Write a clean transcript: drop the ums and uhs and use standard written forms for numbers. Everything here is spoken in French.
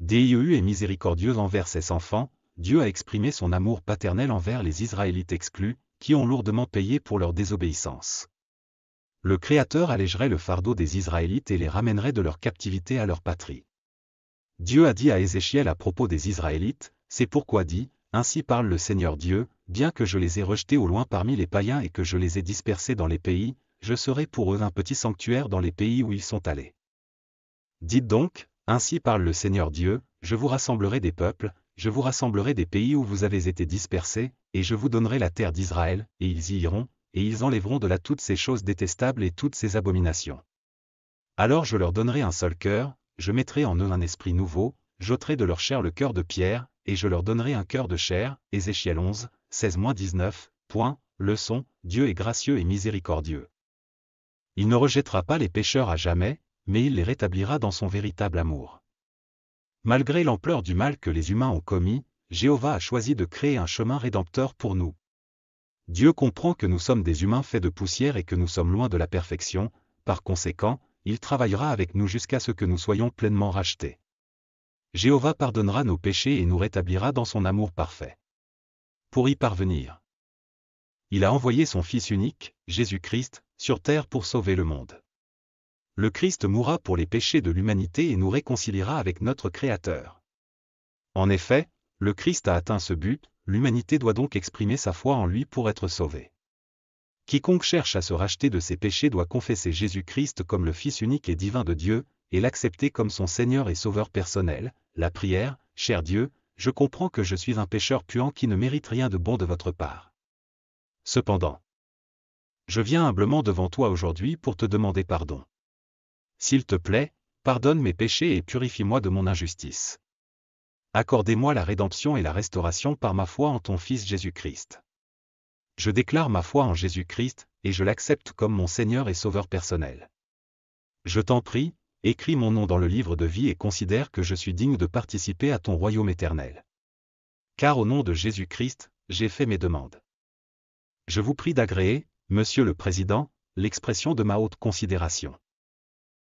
Dieu est miséricordieux envers ses enfants, Dieu a exprimé son amour paternel envers les Israélites exclus, qui ont lourdement payé pour leur désobéissance. Le Créateur allégerait le fardeau des Israélites et les ramènerait de leur captivité à leur patrie. Dieu a dit à Ézéchiel à propos des Israélites, c'est pourquoi dit, ainsi parle le Seigneur Dieu, bien que je les ai rejetés au loin parmi les païens et que je les ai dispersés dans les pays, je serai pour eux un petit sanctuaire dans les pays où ils sont allés. Dites donc, ainsi parle le Seigneur Dieu, je vous rassemblerai des peuples, je vous rassemblerai des pays où vous avez été dispersés, et je vous donnerai la terre d'Israël, et ils y iront, et ils enlèveront de là toutes ces choses détestables et toutes ces abominations. Alors je leur donnerai un seul cœur, je mettrai en eux un esprit nouveau, j'ôterai de leur chair le cœur de pierre, et je leur donnerai un cœur de chair. Ézéchiel 11, 16-19. Leçon, Dieu est gracieux et miséricordieux. Il ne rejettera pas les pécheurs à jamais, mais il les rétablira dans son véritable amour. Malgré l'ampleur du mal que les humains ont commis, Jéhovah a choisi de créer un chemin rédempteur pour nous. Dieu comprend que nous sommes des humains faits de poussière et que nous sommes loin de la perfection, par conséquent, il travaillera avec nous jusqu'à ce que nous soyons pleinement rachetés. Jéhovah pardonnera nos péchés et nous rétablira dans son amour parfait. Pour y parvenir, il a envoyé son Fils unique, Jésus-Christ, sur terre pour sauver le monde. Le Christ mourra pour les péchés de l'humanité et nous réconciliera avec notre Créateur. En effet, le Christ a atteint ce but, l'humanité doit donc exprimer sa foi en lui pour être sauvée. Quiconque cherche à se racheter de ses péchés doit confesser Jésus-Christ comme le Fils unique et divin de Dieu, et l'accepter comme son Seigneur et Sauveur personnel. La prière, cher Dieu, je comprends que je suis un pécheur puant qui ne mérite rien de bon de votre part. Cependant, je viens humblement devant toi aujourd'hui pour te demander pardon. S'il te plaît, pardonne mes péchés et purifie-moi de mon injustice. Accordez-moi la rédemption et la restauration par ma foi en ton Fils Jésus-Christ. Je déclare ma foi en Jésus-Christ, et je l'accepte comme mon Seigneur et Sauveur personnel. Je t'en prie, écris mon nom dans le livre de vie et considère que je suis digne de participer à ton royaume éternel. Car au nom de Jésus-Christ, j'ai fait mes demandes. Je vous prie d'agréer, Monsieur le Président, l'expression de ma haute considération.